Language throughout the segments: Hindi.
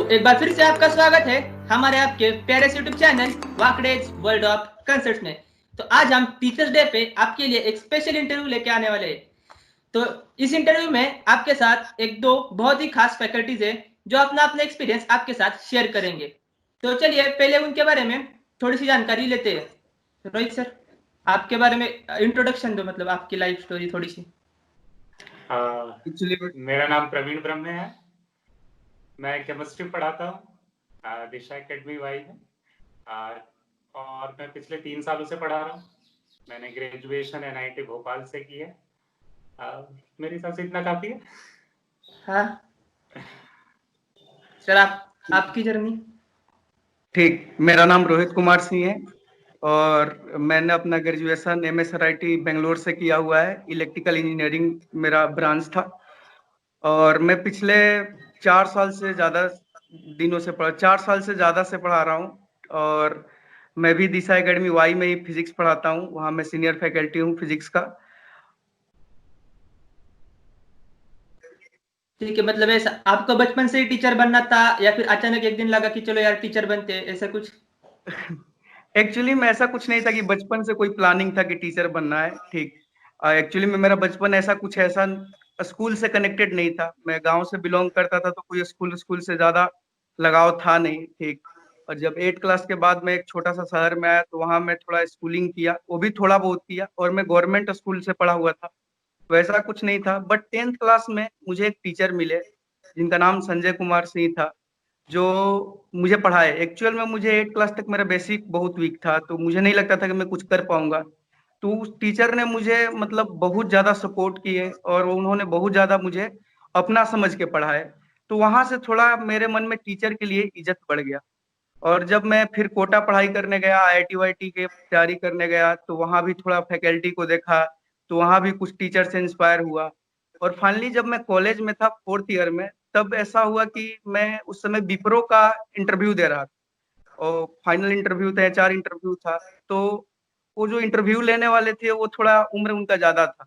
एक बार फिर से आपका स्वागत है हमारे आपके प्यारे यूट्यूब चैनल वाकडेज वर्ल्ड ऑफ कंसर्ट्स में। तो आज हम टीचर्स डे पे आपके लिए एक स्पेशल इंटरव्यू लेके आने वाले हैं। तो इस इंटरव्यू में आपके साथ एक दो बहुत ही खास फैकल्टीज है जो अपना अपना एक्सपीरियंस आपके साथ शेयर करेंगे। तो चलिए पहले उनके बारे में थोड़ी सी जानकारी लेते हैं। रोहित सर, आपके बारे में इंट्रोडक्शन दो, मतलब आपकी लाइफ स्टोरी थोड़ी सी। मेरा नाम प्रवीण ब्रह्मे है। मैं केमिस्ट्री पढ़ाता हूँ दिशा एकेडमी वाई में, और मैं पिछले 3 सालों से पढ़ा रहा हूँ। मैंने ग्रेजुएशन NIT भोपाल से की है। मेरे हिसाब से इतना काफी है। हाँ सर, आपकी जर्नी। ठीक, मेरा नाम रोहित कुमार सिंह है और मैंने अपना ग्रेजुएशन MSRIT बेंगलोर से किया हुआ है। इलेक्ट्रिकल इंजीनियरिंग मेरा ब्रांच था और मैं पिछले 4 साल से ज़्यादा से पढ़ा रहा हूँ। और मैं भी दिशा एकेडमी वाई में ही फिजिक्स पढ़ाता हूँ। वहाँ मैं सीनियर फैकल्टी हूँ फिजिक्स का। ठीक है, मतलब ऐसा आपको बचपन से ही टीचर बनना था या फिर अचानक एक दिन लगा कि चलो यार टीचर बनते हैं, ऐसा कुछ? एक्चुअली में ऐसा कुछ नहीं था कि बचपन से कोई प्लानिंग था कि टीचर बनना है। ठीक, एक्चुअली में मेरा बचपन ऐसा स्कूल से कनेक्टेड नहीं था। मैं गांव से बिलोंग करता था तो कोई स्कूल से ज्यादा लगाव था नहीं। ठीक, और जब 8 क्लास के बाद मैं एक छोटा सा शहर में आया तो वहां मैं थोड़ा स्कूलिंग किया, वो भी थोड़ा बहुत किया, और मैं गवर्नमेंट स्कूल से पढ़ा हुआ था। वैसा कुछ नहीं था। बट 10th क्लास में मुझे एक टीचर मिले जिनका नाम संजय कुमार सिंह था, जो मुझे पढ़ाए। एक्चुअल में मुझे 8 क्लास तक मेरा बेसिक बहुत वीक था, तो मुझे नहीं लगता था कि मैं कुछ कर पाऊंगा। तो उस टीचर ने मुझे मतलब बहुत ज्यादा सपोर्ट किए और उन्होंने बहुत ज्यादा मुझे अपना समझ के पढ़ाए। तो वहां से थोड़ा मेरे मन में टीचर के लिए इज्जत बढ़ गया। और जब मैं फिर कोटा पढ़ाई करने गया, IIT वाईटी के तैयारी करने गया, तो वहां भी थोड़ा फैकल्टी को देखा, तो वहां भी कुछ टीचर से इंस्पायर हुआ। और फाइनली जब मैं कॉलेज में था 4th ईयर में, तब ऐसा हुआ कि मैं उस समय विप्रो का इंटरव्यू दे रहा था और फाइनल इंटरव्यू था, HR इंटरव्यू था। तो वो जो इंटरव्यू लेने वाले थे वो थोड़ा उम्र उनका ज्यादा था।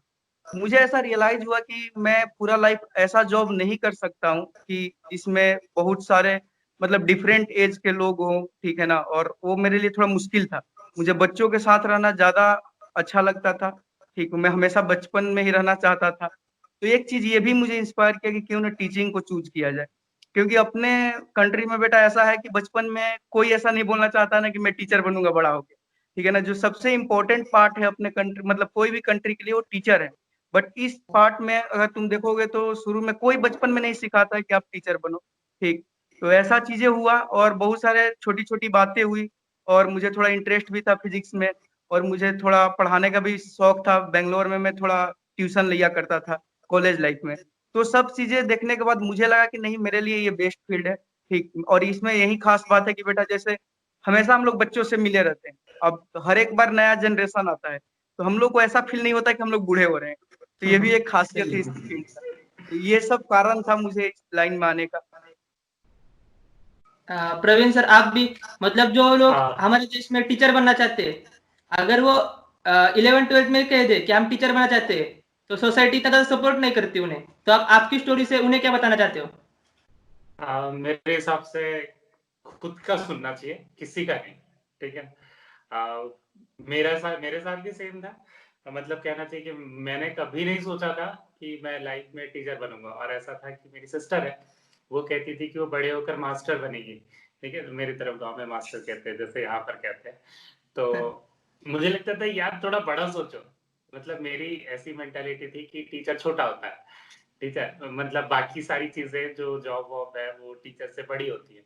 मुझे ऐसा रियलाइज हुआ कि मैं पूरा लाइफ ऐसा जॉब नहीं कर सकता हूँ कि जिसमें बहुत सारे मतलब डिफरेंट एज के लोग हों, ठीक है ना। और वो मेरे लिए थोड़ा मुश्किल था। मुझे बच्चों के साथ रहना ज्यादा अच्छा लगता था। ठीक, मैं हमेशा बचपन में ही रहना चाहता था। तो एक चीज ये भी मुझे इंस्पायर किया कि क्यों ना टीचिंग को चूज किया जाए। क्योंकि अपने कंट्री में बेटा ऐसा है कि बचपन में कोई ऐसा नहीं बोलना चाहता ना कि मैं टीचर बनूंगा बड़ा होके, ठीक है ना। जो सबसे इम्पोर्टेंट पार्ट है अपने कंट्री, मतलब कोई भी कंट्री के लिए, वो टीचर है। बट इस पार्ट में अगर तुम देखोगे तो शुरू में कोई बचपन में नहीं सिखाता है कि आप टीचर बनो। ठीक, तो ऐसा चीजें हुआ और बहुत सारे छोटी छोटी बातें हुई। और मुझे थोड़ा इंटरेस्ट भी था फिजिक्स में, और मुझे थोड़ा पढ़ाने का भी शौक था। बेंगलोर में मैं थोड़ा ट्यूशन लिया करता था कॉलेज लाइफ में। तो सब चीजें देखने के बाद मुझे लगा कि नहीं, मेरे लिए ये बेस्ट फील्ड है। ठीक, और इसमें यही खास बात है कि बेटा जैसे हमेशा हम लोग बच्चों से मिले रहते हैं, अब हर एक बार नया जनरेशन आता है तो हम लोग को ऐसा फील नहीं होता कि हम लोग बूढ़े हो रहे हैं। तो ये भी एक खासियत है इस फील्ड का। तो ये सब कारण था मुझे इस लाइन में आने का। प्रवीण सर, आप भी मतलब जो लोग हमारे देश में टीचर बनना चाहते हैं, अगर वो 11th-12th में कह दे कि हम टीचर बनना चाहते हैं तो सोसाइटी इतना सपोर्ट नहीं करती उन्हें। तो आप आपकी स्टोरी से उन्हें क्या बताना चाहते हो? मेरे हिसाब से खुद का सुनना चाहिए, किसी का नहीं। ठीक है। मेरे साथ भी सेम था। मतलब कहना चाहिए कि मैंने कभी नहीं सोचा था कि मैं लाइफ में टीचर बनूंगा। और ऐसा था कि मेरी सिस्टर है, वो कहती थी कि वो बड़े होकर मास्टर बनेगी। ठीक है, तो मेरी तरफ गांव में मास्टर कहते हैं जैसे यहाँ पर कहते हैं। तो मुझे लगता था यार थोड़ा बड़ा सोचो। मतलब मेरी ऐसी मेंटालिटी थी कि टीचर छोटा होता है। टीचर मतलब बाकी सारी चीजें जो जॉब वॉब है वो टीचर से बड़ी होती है।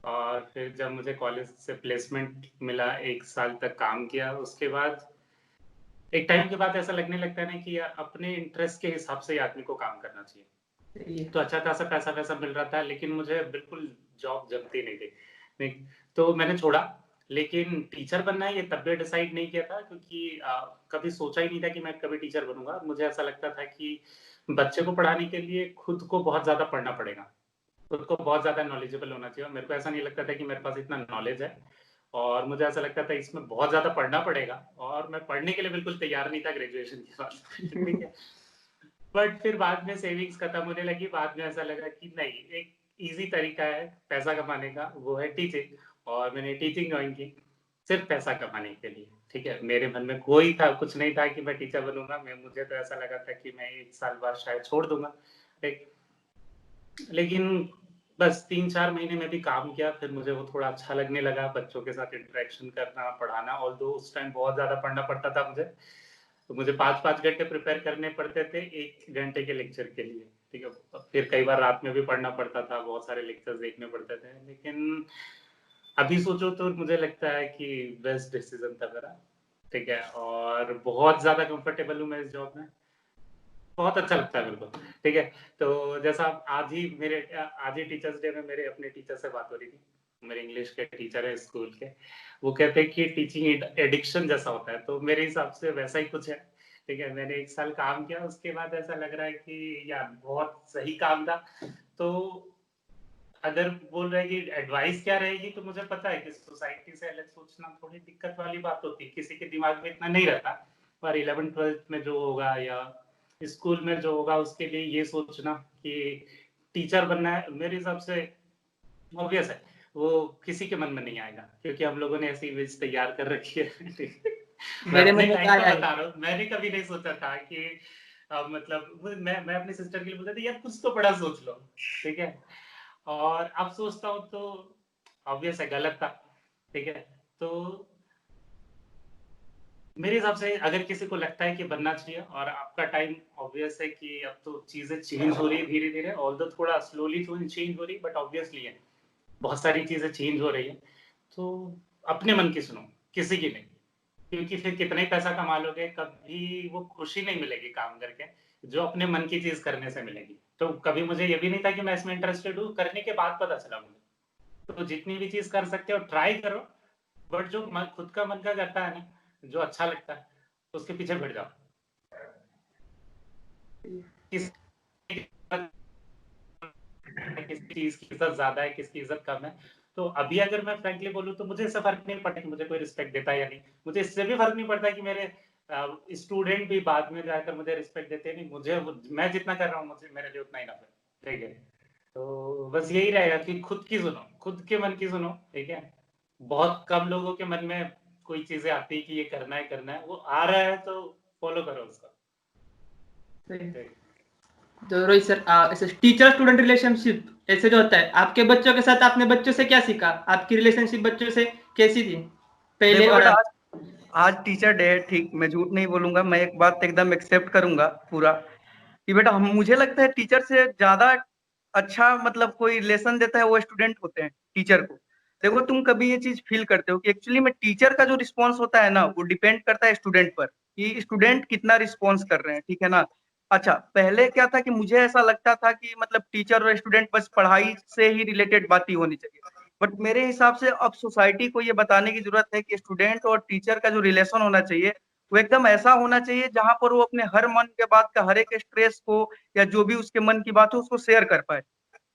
और फिर जब मुझे कॉलेज से प्लेसमेंट मिला, 1 साल तक काम किया, उसके बाद एक टाइम के बाद ऐसा लगने लगता है ना कि यार अपने इंटरेस्ट के हिसाब से आदमी को काम करना चाहिए। तो अच्छा खासा पैसा वैसा मिल रहा था, लेकिन मुझे बिल्कुल जॉब जमती नहीं थी। नहीं, तो मैंने छोड़ा। लेकिन टीचर बनना है ये तब भी डिसाइड नहीं किया था, क्योंकि कभी सोचा ही नहीं था कि मैं कभी टीचर बनूंगा। मुझे ऐसा लगता था कि बच्चे को पढ़ाने के लिए खुद को बहुत ज्यादा पढ़ना पड़ेगा, खुद को बहुत ज्यादा नॉलेजेबल होना चाहिए। मेरे को ऐसा नहीं लगता था कि मेरे पास इतना नॉलेज है, और मुझे ऐसा लगता था इसमें बहुत ज्यादा पढ़ना पड़ेगा, और मैं पढ़ने के लिए बिल्कुल तैयार नहीं था ग्रेजुएशन के बाद। ठीक है। बट फिर बाद में सेविंग्स खत्म होने लगी। बाद में ऐसा लगा कि नहीं, एक इजी तरीका है पैसा कमाने का, वो है टीचिंग। और मैंने टीचिंग ज्वाइन की सिर्फ पैसा कमाने के लिए, ठीक है। मेरे मन में कोई था कुछ नहीं था कि मैं टीचर बनूंगा। मुझे तो ऐसा लगा था कि मैं 1 साल बाद शायद छोड़ दूंगा, ठीक। लेकिन बस 3-4 महीने में भी काम किया, फिर मुझे वो थोड़ा अच्छा लगने लगा, बच्चों के साथ इंटरेक्शन करना, पढ़ाना। ऑल्दो उस टाइम बहुत ज़्यादा पढ़ना पड़ता था मुझे, तो मुझे 5-5 घंटे प्रिपेयर करने पड़ते थे 1 घंटे के लेक्चर के लिए, ठीक है। फिर कई बार रात में भी पढ़ना पड़ता था, बहुत सारे लेक्चर्स देखने पड़ते थे। लेकिन अभी सोचो तो मुझे लगता है कि बेस्ट डिसीजन था मेरा, ठीक है। और बहुत ज़्यादा कंफर्टेबल हूँ मैं इस जॉब में, बहुत अच्छा लगता है मेरे को, ठीक है। तो जैसा आज ही टीचर्स डे में मेरे अपने टीचर से बात हो रही थी, मेरे इंग्लिश के टीचर है स्कूल के। वो कहते हैं कि टीचिंग एडिक्शन जैसा होता है, तो मेरे हिसाब से वैसा ही कुछ है, ठीक है। मैंने 1 साल काम किया, उसके बाद ऐसा लग रहा है कि यार बहुत सही काम था। तो अगर बोल रहे हैं कि एडवाइस क्या रहेगी, तो मुझे पता है कि सोसाइटी से अलग सोचना थोड़ी दिक्कत वाली बात होती है, किसी के दिमाग में इतना नहीं रहता। पर 11th-12th में जो होगा या स्कूल में जो होगा, उसके लिए ये सोचना कि टीचर बनना है, मेरे हिसाब से ऑब्वियस है, वो किसी के मन में नहीं आएगा, क्योंकि हम लोगों ने ऐसी इमेज तैयार कर रखी है। ठीक है? मैं मेरे अपने मन में टाइम क्या का है। बता रहा हूँ, मैंने कभी नहीं सोचा था कि मतलब मैं अपनी सिस्टर के लिए बोलता था यार कुछ तो बड़ा सोच लो, ठीक है। और अब सोचता हूँ तो ऑब्वियस है गलत था, ठीक है। तो मेरे हिसाब से अगर किसी को लगता है कि बनना चाहिए, और आपका टाइम ऑब्वियस है कि अब तो चीजें चेंज हो रही है धीरे धीरे, ऑल्दो थोड़ा स्लोली चेंज हो रही है, बट ऑब्वियसली है बहुत सारी चीजें चेंज हो रही है। तो अपने मन की सुनो, किसी की नहीं, क्योंकि फिर कितना ही पैसा कमा लोगे, कभी वो खुशी नहीं मिलेगी काम करके जो अपने मन की चीज करने से मिलेगी। तो कभी मुझे ये भी नहीं था कि मैं इसमें इंटरेस्टेड हूँ, करने के बाद पता चला मुझे। तो जितनी भी चीज कर सकते हो ट्राई करो, बट जो खुद का मन का करता है ना, जो अच्छा लगता है, उसके पीछे बढ़ जाओ। किस किसी चीज की इज्जत ज्यादा है, किसकी इज्जत कम है। तो अभी अगर मैं फ्रैंकली बोलूं तो मुझे इससे फर्क नहीं पड़ता कि मुझे कोई रिस्पेक्ट देता है या नहीं। मुझे इससे भी फर्क नहीं पड़ता कि मेरे स्टूडेंट भी बाद में जाकर मुझे रिस्पेक्ट देते हैं नहीं। मुझे मैं जितना कर रहा हूँ मुझे मेरे लिए उतना ही नफा है, ठीक है। तो बस यही रहेगा कि खुद की सुनो, खुद के मन की सुनो, ठीक है। बहुत कम लोगों के मन में कोई चीजें आती है कि ये करना है, वो आ रहा है तो फॉलो करो उसको, ठीक। तो रोहित सर, ऐसे टीचर स्टूडेंट रिलेशनशिप ऐसे जो होता है, आपके बच्चों के साथ आपने बच्चों से क्या सीखा? आपकी रिलेशनशिप बच्चों से कैसी थी पहले देखो और बेटा, अब? आज टीचर डे है, ठीक, मैं झूठ नहीं बोलूंगा, मैं एक बात एकदम एक्सेप्ट करूंगा पूरा, कि बेटा हम मुझे लगता है टीचर से ज्यादा अच्छा मतलब कोई रिलेशन देता है वो स्टूडेंट होते हैं टीचर को। देखो तुम कभी ये चीज फील करते हो कि एक्चुअली में टीचर का जो रिस्पॉन्स होता है ना, वो डिपेंड करता है स्टूडेंट पर, कि स्टूडेंट कितना रिस्पॉन्स कर रहे हैं, ठीक है ना। अच्छा, पहले क्या था कि मुझे ऐसा लगता था कि मतलब टीचर और स्टूडेंट बस पढ़ाई से ही रिलेटेड बात ही होनी चाहिए, बट मेरे हिसाब से अब सोसाइटी को ये बताने की जरूरत है कि स्टूडेंट और टीचर का जो रिलेशन होना चाहिए वो एकदम ऐसा होना चाहिए जहां पर वो अपने हर मन के बात का, हर एक स्ट्रेस को या जो भी उसके मन की बात है उसको शेयर कर पाए।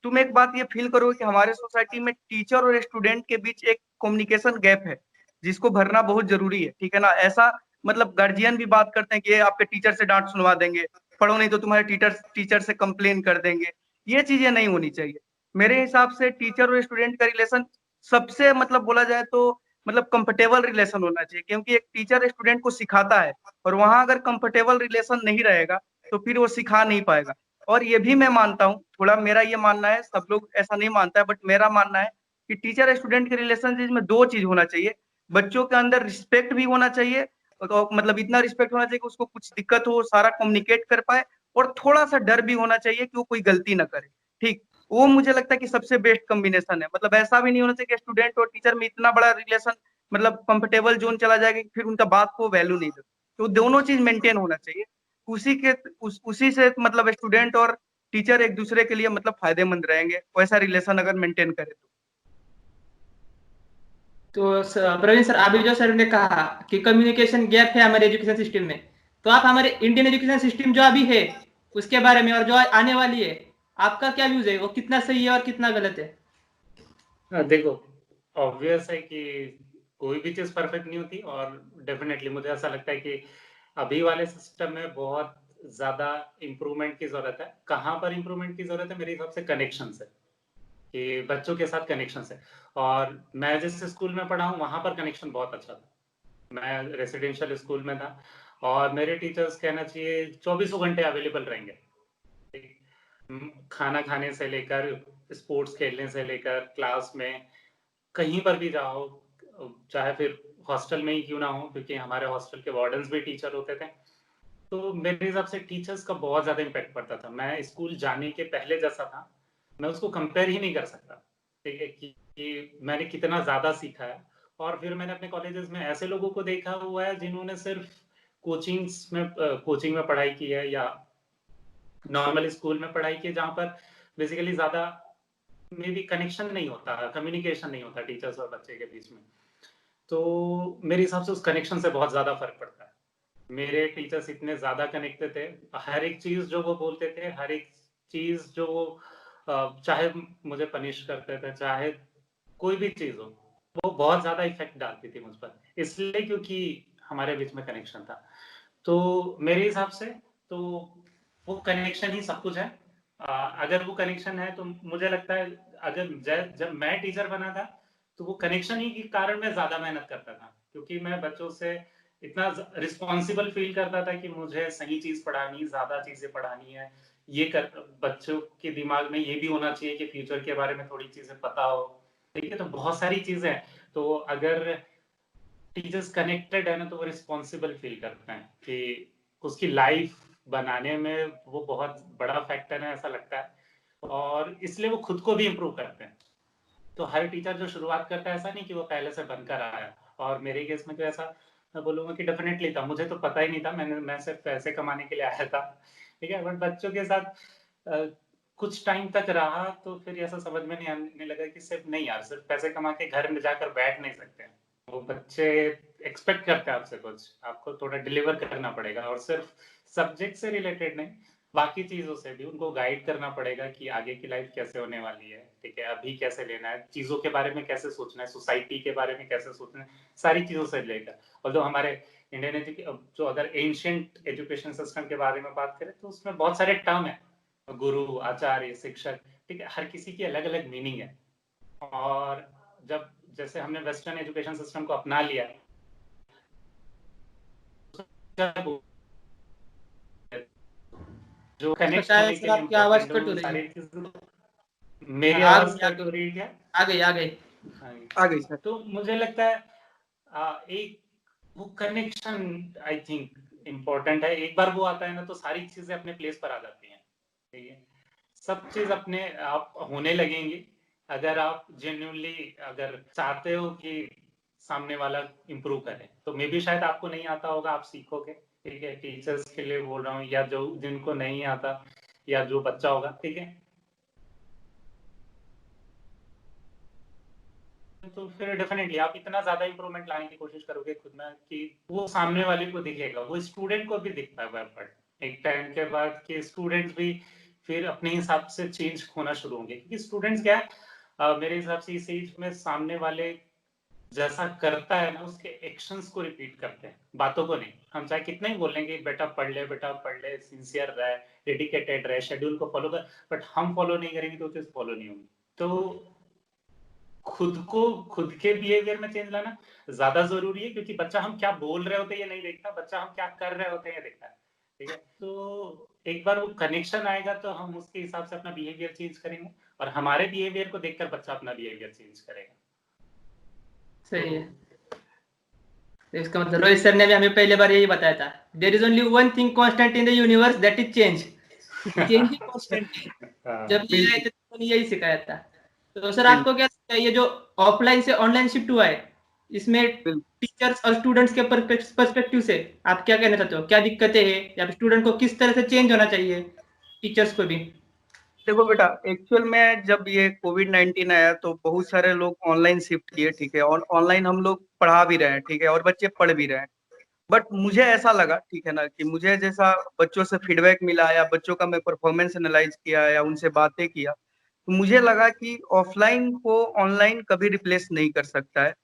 तुम एक बात ये फील करो कि हमारे सोसाइटी में टीचर और स्टूडेंट के बीच एक कम्युनिकेशन गैप है जिसको भरना बहुत जरूरी है, ठीक है ना। ऐसा मतलब गार्जियन भी बात करते हैं कि ये आपके टीचर से डांट सुनवा देंगे, पढ़ो नहीं तो तुम्हारे टीचर से कंप्लेन कर देंगे। ये चीजें नहीं होनी चाहिए। मेरे हिसाब से टीचर और स्टूडेंट का रिलेशन सबसे मतलब बोला जाए तो मतलब कंफर्टेबल रिलेशन होना चाहिए, क्योंकि एक टीचर स्टूडेंट को सिखाता है और वहां अगर कंफर्टेबल रिलेशन नहीं रहेगा तो फिर वो सिखा नहीं पाएगा। और ये भी मैं मानता हूँ, थोड़ा मेरा ये मानना है, सब लोग ऐसा नहीं मानता है बट मेरा मानना है कि टीचर स्टूडेंट के रिलेशनशिप में दो चीज होना चाहिए। बच्चों के अंदर रिस्पेक्ट भी होना चाहिए, तो मतलब इतना रिस्पेक्ट होना चाहिए कि उसको कुछ दिक्कत हो सारा कम्युनिकेट कर पाए, और थोड़ा सा डर भी होना चाहिए कि वो कोई गलती ना करे, ठीक। वो मुझे लगता है कि सबसे बेस्ट कॉम्बिनेशन है। मतलब ऐसा भी नहीं होना चाहिए कि स्टूडेंट और टीचर में इतना बड़ा रिलेशन मतलब कंफर्टेबल जोन चला जाएगा कि फिर उनका बात को वैल्यू नहीं दे। तो दोनों चीज मेंटेन होना चाहिए। उसी से मतलब स्टूडेंट और टीचर एक दूसरे के लिए मतलब फायदेमंद रहेंगे, वैसा रिलेशन अगर मेंटेन करे तो। तो प्रवीण सर, अभी जो सर ने कहा कि कम्युनिकेशन गैप है हमारे एजुकेशन सिस्टम में, तो आप हमारे इंडियन एजुकेशन सिस्टम जो अभी है उसके बारे में और जो आने वाली है, आपका क्या व्यूज है? वो कितना सही है और कितना गलत है? देखो, ऑब्वियस है कि कोई भी चीज परफेक्ट नहीं होती, और डेफिनेटली मुझे ऐसा लगता है कि अभी वाले सिस्टम में बहुत ज्यादा इम्प्रूवमेंट की जरूरत है। कहाँ पर इम्प्रूवमेंट की जरूरत है? मेरे हिसाब से कनेक्शन से, कि बच्चों के साथ कनेक्शन है। और मैं जिस स्कूल में पढ़ा हूँ वहाँ पर कनेक्शन बहुत अच्छा था। मैं रेसिडेंशियल स्कूल में था और मेरे टीचर्स कहना चाहिए 24 घंटे अवेलेबल रहेंगे। खाना खाने से लेकर, स्पोर्ट्स खेलने से लेकर, क्लास में कहीं पर भी जाओ, चाहे फिर हॉस्टल में ही क्यों ना हो, क्योंकि हमारे हॉस्टल के वार्डन्स भी टीचर होते थे। तो मेरे हिसाब से टीचर्स का बहुत ज्यादा इम्पैक्ट पड़ता था। मैं स्कूल जाने के पहले जैसा था, मैं उसको कंपेयर ही नहीं कर सकता, ठीक है, कि मैंने कितना ज्यादा सीखा है। और फिर मैंने अपने कॉलेजेस में ऐसे लोगों को देखा हुआ है जिन्होंने सिर्फ कोचिंग में पढ़ाई की है या नॉर्मल स्कूल में पढ़ाई की है, जहाँ पर बेसिकली ज्यादा मे बी कनेक्शन नहीं होता, कम्युनिकेशन नहीं होता टीचर्स और बच्चे के बीच में। तो मेरे हिसाब से उस कनेक्शन से बहुत ज्यादा फर्क पड़ता है। मेरे टीचर्स इतने ज्यादा कनेक्टेड थे, हर एक चीज जो वो बोलते थे, हर एक चीज जो वो चाहे मुझे पनिश करते थे, चाहे कोई भी चीज हो, वो बहुत ज्यादा इफेक्ट डालती थी मुझ पर, इसलिए क्योंकि हमारे बीच में कनेक्शन था। तो मेरे हिसाब से तो वो कनेक्शन ही सब कुछ है। अगर वो कनेक्शन है तो मुझे लगता है, अगर जब मैं टीचर बना था तो वो कनेक्शन ही के कारण मैं ज्यादा मेहनत करता था, क्योंकि मैं बच्चों से इतना रिस्पॉन्सिबल फील करता था कि मुझे सही चीज पढ़ानी, ज्यादा चीजें पढ़ानी है। ये कर बच्चों के दिमाग में ये भी होना चाहिए कि फ्यूचर के बारे में थोड़ी चीजें पता हो, ठीक है। तो बहुत सारी चीजें हैं। तो अगर टीचर्स कनेक्टेड है ना, तो वो रिस्पॉन्सिबल फील करते हैं कि उसकी लाइफ बनाने में वो बहुत बड़ा फैक्टर है, ऐसा लगता है। और इसलिए वो खुद को भी इम्प्रूव करते हैं। तो हर टीचर जो शुरुआत करता है, ऐसा नहीं कि वो पहले से बनकर आया। और मेरे केस में तो ऐसा मैं बोलूंगा कि डेफिनेटली था, मुझे तो पता ही नहीं था, मैं सिर्फ पैसे कमाने के लिए आया था, ठीक है। बट बच्चों के साथ कुछ टाइम तक रहा तो फिर ऐसा समझ में नहीं आने लगा कि सिर्फ नहीं यार, सिर्फ पैसे कमा के घर में जाकर बैठ नहीं सकते हैं। वो बच्चे एक्सपेक्ट करते हैं आपसे कुछ, आपको थोड़ा डिलीवर करना पड़ेगा। और सिर्फ सब्जेक्ट से रिलेटेड नहीं, बाकी चीजों से भी उनको गाइड करना पड़ेगा कि आगे की लाइफ कैसे होने वाली है, ठीक है, अभी कैसे लेना है, चीजों के बारे में कैसे सोचना है, सोसाइटी के बारे में कैसे सोचना है, सारी चीजों से लेकर। और जो हमारे इंडियन जो अगर एंशियंट एजुकेशन सिस्टम के बारे में बात करें तो उसमें बहुत सारे टर्म है, गुरु, आचार्य, शिक्षक, ठीक है, हर किसी की अलग अलग मीनिंग है। और जब जैसे हमने वेस्टर्न एजुकेशन सिस्टम को अपना लिया, जो कनेक्ट शायद होने सर के लिए आपकी आवाज इम्पोर्टेंट है, कट हो उन रही है। सारी चीजों। मेरी आ आवाज गई कट हो रही है क्या? आ गई। हाँ। आ गई सर। तो मुझे लगता है एक वो कनेक्शन आई थिंक इम्पोर्टेंट है। एक बार वो आता है ना, तो सारी चीजें अपने प्लेस पर आ जाती हैं, ठीक है। सब चीज अपने आप होने लगेंगी, अगर आप जेन्युइनली अगर चाहते हो कि सामने वाला इम्प्रूव करे। तो मे बी शायद आपको नहीं आता होगा, आप सीखोगे, ठीक है। टीचर्स के लिए बोल रहा हूँ, या जो जिनको नहीं आता, या जो बच्चा होगा, ठीक है। तो फिर डेफिनेटली आप इतना ज्यादा इंप्रूवमेंट लाने की कोशिश करोगे खुद में कि वो सामने वाले को दिखेगा, वो स्टूडेंट को भी दिखता है। बट एक टाइम के बाद कि स्टूडेंट्स भी फिर अपने हिसाब से चेंज होना शुरू होंगे, क्योंकि स्टूडेंट्स क्या है, मेरे हिसाब से इस एज में सामने वाले जैसा करता है ना, उसके एक्शंस को रिपीट करते हैं, बातों को नहीं। हम चाहे कितना ही बोलेंगे बेटा पढ़ ले, सिंसियर रहे, डेडिकेटेड रहे, शेड्यूल को फॉलो कर, बट हम फॉलो नहीं करेंगे तो चीज फॉलो नहीं होगी। तो खुद के बिहेवियर में चेंज लाना ज्यादा जरूरी है, क्योंकि बच्चा हम क्या बोल रहे होते हैं ये नहीं देखता, बच्चा हम क्या कर रहे होते हैं ये देखता है, ठीक है। तो एक बार वो कनेक्शन आएगा तो हम उसके हिसाब से अपना बिहेवियर चेंज करेंगे, और हमारे बिहेवियर को देखकर बच्चा अपना बिहेवियर चेंज करेगा। सही है। तो इसका मतलब रोहित सर ने भी हमें पहले बार यही बताया था, there is only one thing constant in the universe, that is change. Change ही कांस्टेंट है। जब ये आए थे तो यही सिखाया था। तो सर आपको क्या लगता है, ये जो ऑफलाइन से ऑनलाइन शिफ्ट हुआ है, इसमें टीचर्स और स्टूडेंट्स के पर्सपेक्टिव से आप क्या कहना चाहते हो, क्या दिक्कतें हैं, या फिर स्टूडेंट को किस तरह से चेंज होना चाहिए, टीचर्स को भी? देखो बेटा, एक्चुअल में जब ये कोविड-19 आया तो बहुत सारे लोग ऑनलाइन शिफ्ट किए, ठीक है, और ऑनलाइन हम लोग पढ़ा भी रहे हैं, ठीक है, और बच्चे पढ़ भी रहे हैं। बट मुझे ऐसा लगा, ठीक है ना, कि मुझे जैसा बच्चों से फीडबैक मिला या बच्चों का मैं परफॉर्मेंस एनालाइज किया या उनसे बातें किया, तो मुझे लगा कि ऑफलाइन को ऑनलाइन कभी रिप्लेस नहीं कर सकता है।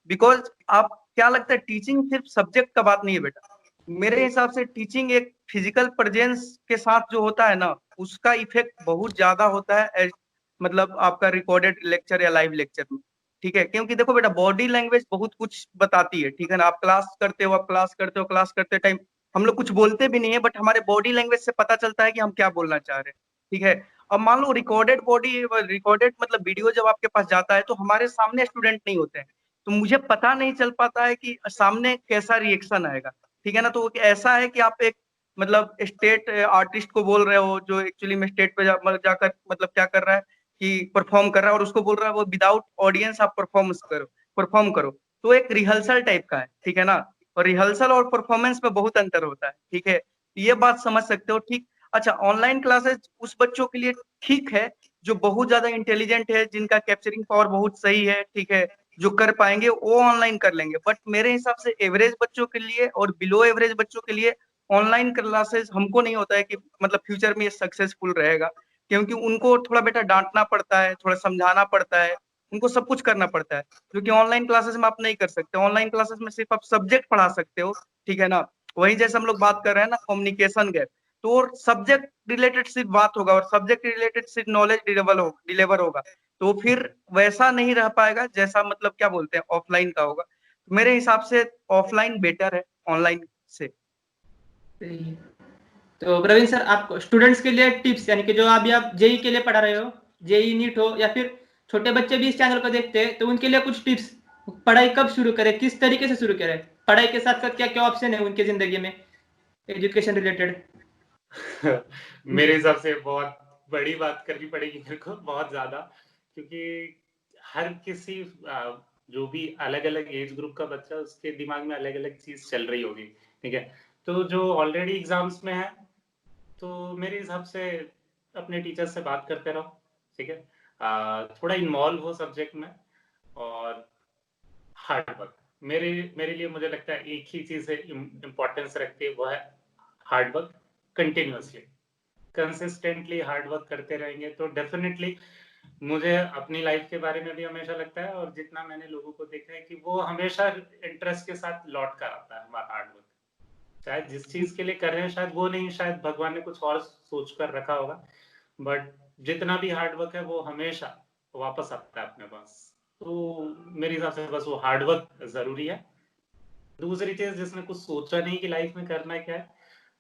बिकॉज आप क्या लगता है, टीचिंग सिर्फ सब्जेक्ट का बात नहीं है बेटा। मेरे हिसाब से टीचिंग एक फिजिकल प्रेजेंस के साथ जो होता है ना, उसका इफेक्ट बहुत ज्यादा होता है मतलब आपका रिकॉर्डेड लेक्चर या लाइव लेक्चर में, ठीक है। क्योंकि देखो बेटा, बॉडी लैंग्वेज बहुत कुछ बताती है, ठीक है ना। आप क्लास करते हो, आप क्लास करते हो, क्लास करते टाइम हम लोग कुछ बोलते भी नहीं है, बट हमारे बॉडी लैंग्वेज से पता चलता है कि हम क्या बोलना चाह रहे हैं, ठीक है। अब मान लो रिकॉर्डेड मतलब वीडियो जब आपके पास जाता है तो हमारे सामने स्टूडेंट नहीं होते हैं, तो मुझे पता नहीं चल पाता है कि सामने कैसा रिएक्शन आएगा, ठीक है ना। तो ऐसा है कि आप एक मतलब स्टेट आर्टिस्ट को बोल रहे हो जो एक्चुअली में स्टेट पे जाकर मतलब क्या कर रहा है कि परफॉर्म कर रहा है, और उसको बोल रहा है वो विदाउट ऑडियंस आप परफॉर्म करो। तो एक रिहर्सल टाइप का है, ठीक है ना। और रिहर्सल और परफॉर्मेंस में बहुत अंतर होता है, ठीक है। ये बात समझ सकते हो, ठीक। अच्छा, ऑनलाइन क्लासेस उस बच्चों के लिए ठीक है जो बहुत ज्यादा इंटेलिजेंट है, जिनका कैप्चरिंग पावर बहुत सही है, ठीक है, जो कर पाएंगे वो ऑनलाइन कर लेंगे। बट मेरे हिसाब से एवरेज बच्चों के लिए और बिलो एवरेज बच्चों के लिए ऑनलाइन क्लासेस हमको नहीं होता है कि मतलब फ्यूचर में ये सक्सेसफुल रहेगा, क्योंकि उनको थोड़ा बेटा डांटना पड़ता है, थोड़ा समझाना पड़ता है, उनको सब कुछ करना पड़ता है, क्योंकि ऑनलाइन क्लासेस में आप नहीं कर सकते। ऑनलाइन क्लासेस में सिर्फ आप सब्जेक्ट पढ़ा सकते हो, ठीक है ना। वहीं जैसे हम लोग बात कर रहे हैं ना कम्युनिकेशन गैप, तो सब्जेक्ट रिलेटेड सिर्फ बात होगा और सब्जेक्ट रिलेटेड सिर्फ नॉलेज डिलीवर होगा, तो फिर वैसा नहीं रह पाएगा जैसा मतलब क्या बोलते हैं ऑफलाइन का होगा। तो मेरे हिसाब से ऑफलाइन बेटर है ऑनलाइन से। सही है। तो प्रवीण सर, आप स्टूडेंट्स के लिए टिप्स, यानी कि जो अभी आप जेई के लिए पढ़ा रहे हो, जेई नीट हो या फिर छोटे बच्चे भी इस चैनल को देखते हैं, तो उनके लिए कुछ टिप्स, पढ़ाई कब शुरू करें, किस तरीके से शुरू करें, पढ़ाई के साथ साथ क्या क्या ऑप्शन है उनके जिंदगी में एजुकेशन रिलेटेड। मेरे हिसाब से बहुत बड़ी बात करनी पड़ेगी मेरे को, बहुत ज्यादा, क्योंकि हर किसी जो भी अलग अलग एज ग्रुप का बच्चा, उसके दिमाग में अलग अलग चीज चल रही होगी, ठीक है। तो जो ऑलरेडी एग्जाम्स में है, तो मेरे हिसाब से अपने टीचर से बात करते रहो, ठीक है। थोड़ा इन्वॉल्व हो सब्जेक्ट में, और हार्ड वर्क। मेरे मेरे लिए मुझे लगता है एक ही चीज है इम्पोर्टेंस रखती है, वो है hard work. Continuously consistently hard work करते रहेंगे तो डेफिनेटली, मुझे अपनी लाइफ के बारे में भी हमेशा लगता है, और जितना मैंने लोगों को देखा है, कि वो हमेशा इंटरेस्ट के साथ लौट कर आता है हमारा हार्ड वर्क। शायद जिस चीज के लिए कर रहे हैं, शायद वो नहीं, शायद भगवान ने कुछ और सोच कर रखा होगा, बट जितना भी हार्ड वर्क है वो हमेशा वापस आता है अपने पास। तो मेरे हिसाब से बस वो हार्ड वर्क जरूरी है। दूसरी चीज, जिसने कुछ सोचा नहीं कि लाइफ में करना क्या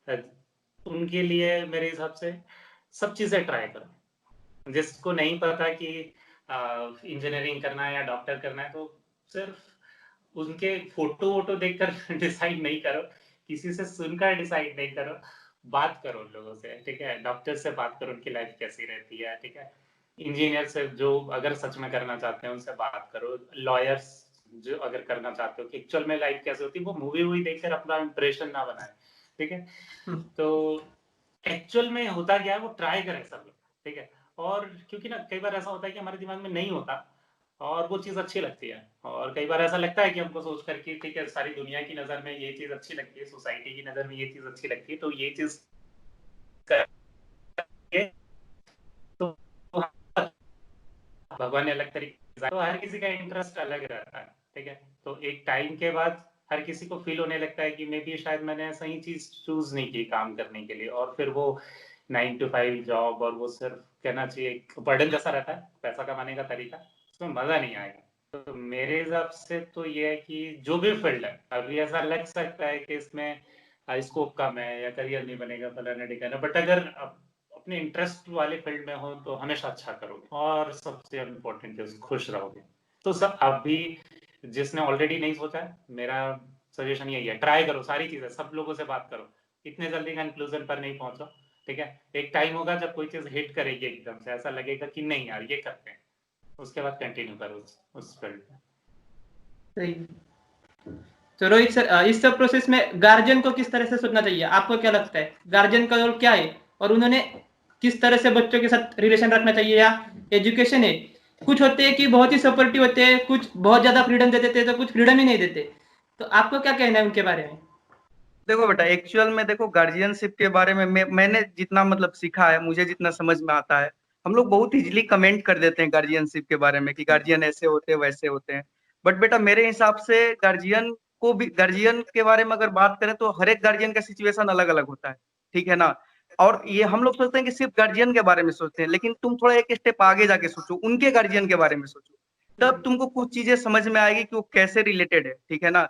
है, उनके लिए मेरे हिसाब से सब चीजें ट्राई करो। जिसको नहीं पता कि इंजीनियरिंग करना है या डॉक्टर करना है, तो सिर्फ उनके फोटो वोटो देखकर डिसाइड नहीं करो, किसी से सुनकर डिसाइड नहीं करो, बात करो उन लोगों से, ठीक है। डॉक्टर से बात करो, उनकी लाइफ कैसी रहती है, ठीक है। इंजीनियर से, जो अगर सच में करना चाहते हैं, उनसे बात करो। लॉयर्स जो अगर करना चाहते हो कि एक्चुअल में लाइफ कैसे होती है, वो मूवी वूवी देखकर अपना इंप्रेशन ना बनाए, ठीक है। तो एक्चुअल में होता क्या है, वो ट्राई करें सब लोग, ठीक है। और क्योंकि ना कई बार ऐसा होता है कि हमारे दिमाग में नहीं होता, और वो चीज अच्छी लगती है, और कई बार ऐसा लगता है कि हमको सोच कर कि ठीक है, सारी दुनिया की नजर में ये चीज अच्छी लगती है, सोसाइटी की नजर में ये चीज अच्छी लगती है, तो ये चीज करके, तो भगवान ने अलग तरीके, तो हर किसी का इंटरेस्ट अलग रहता है, ठीक है। तो एक टाइम के बाद हर किसी को फील होने लगता है कि मे बी शायद मैंने सही चीज चूज नहीं की काम करने के लिए, और फिर वो 9 to 5 जॉब, और वो सिर्फ कहना चाहिए एक बर्डन जैसा रहता है, पैसा कमाने का तरीका, उसमें मजा नहीं आएगा। तो मेरे हिसाब से तो ये है कि जो भी फील्ड है, अभी ऐसा लग सकता है कि इसमें स्कोप कम है या करियर नहीं बनेगा, फलाना ढिकाना, बट अगर अपने इंटरेस्ट वाले फील्ड में हो तो हमेशा अच्छा करोगे, और सबसे इम्पोर्टेंट चीज, खुश रहोगे। तो सब अभी जिसने ऑलरेडी नहीं सोचा है, मेरा सजेशन यही है, ट्राई करो सारी चीजें, सब लोगों से बात करो, इतने जल्दी कंक्लूजन पर नहीं पहुंचो, ठीक है। एक टाइम होगा जब कोई चीज हिट करेगी एकदम से, ऐसा लगेगा कि नहीं यार ये करते हैं, उसके बाद कंटिन्यू करो उस फील्ड में। सही। तो रोहित सर, इस सब प्रोसेस में गार्जियन को किस तरह से सोचना चाहिए, आपको क्या लगता है गार्जियन का रोल क्या है, और उन्होंने किस तरह से बच्चों के साथ रिलेशन रखना चाहिए, या एजुकेशन है, कुछ होते हैं कि बहुत ही सपोर्टिव होते हैं, कुछ बहुत ज्यादा फ्रीडम दे देते हैं, तो कुछ फ्रीडम ही नहीं देते, तो आपको क्या कहना है उनके बारे में। देखो बेटा, एक्चुअल में देखो गार्जियनशिप के बारे में मैंने जितना मतलब सीखा है, मुझे जितना समझ में आता है, हम लोग बहुत इजीली कमेंट कर देते हैं गार्जियनशिप के बारे में कि गार्जियन ऐसे होते हैं वैसे होते हैं। बट बेटा मेरे हिसाब से गार्जियन के बारे में अगर बात करें तो हर एक गार्जियन का सिचुएशन अलग अलग होता है, ठीक है ना। और ये हम लोग सोचते हैं कि सिर्फ गार्जियन के बारे में सोचते हैं, लेकिन तुम थोड़ा एक स्टेप आगे जाके सोचो, उनके गार्जियन के बारे में सोचो, तब तुमको कुछ चीजें समझ में आएगी कि वो कैसे रिलेटेड है, ठीक है ना।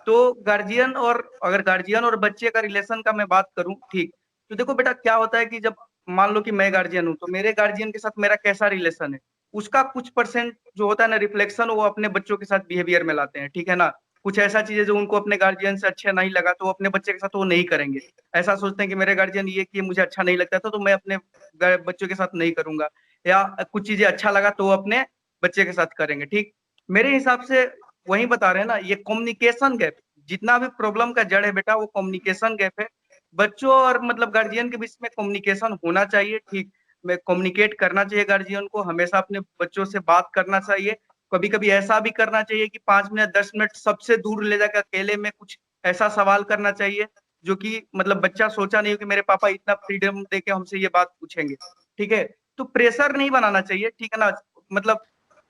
तो गार्जियन और अगर गार्जियन और बच्चे का रिलेशन का मैं बात करूं, ठीक, तो देखो बेटा क्या होता है कि जब मान लो कि मैं गार्जियन हूं, तो मेरे गार्जियन के साथ मेरा कैसा रिलेशन है, उसका कुछ परसेंट जो होता है ना रिफ्लेक्शन, वो अपने बच्चों के साथ बिहेवियर में लाते हैं, ठीक है ना। कुछ ऐसा चीजें जो उनको अपने गार्जियन से अच्छा नहीं लगा, तो वो अपने बच्चे के साथ वो नहीं करेंगे। ऐसा सोचते हैं कि मेरे गार्जियन ये किए, मुझे अच्छा नहीं लगता था, तो मैं अपने बच्चों के साथ नहीं करूंगा, या कुछ चीजें अच्छा लगा तो वो अपने बच्चे के साथ करेंगे, ठीक। मेरे हिसाब से वही बता रहे हैं ना, ये कम्युनिकेशन गैप, जितना भी प्रॉब्लम का जड़ है बेटा, वो कम्युनिकेशन गैप है। बच्चों और मतलब गार्जियन के बीच में कम्युनिकेशन होना चाहिए, ठीक। में कम्युनिकेट करना चाहिए, गार्जियन को हमेशा अपने बच्चों से बात करना चाहिए। कभी कभी ऐसा भी करना चाहिए कि 5 मिनट 10 मिनट सबसे दूर ले जाकर अकेले में कुछ ऐसा सवाल करना चाहिए जो कि मतलब बच्चा सोचा नहीं हो कि मेरे पापा इतना फ्रीडम देके हमसे ये बात पूछेंगे, ठीक है। तो प्रेशर नहीं बनाना चाहिए, ठीक है ना। मतलब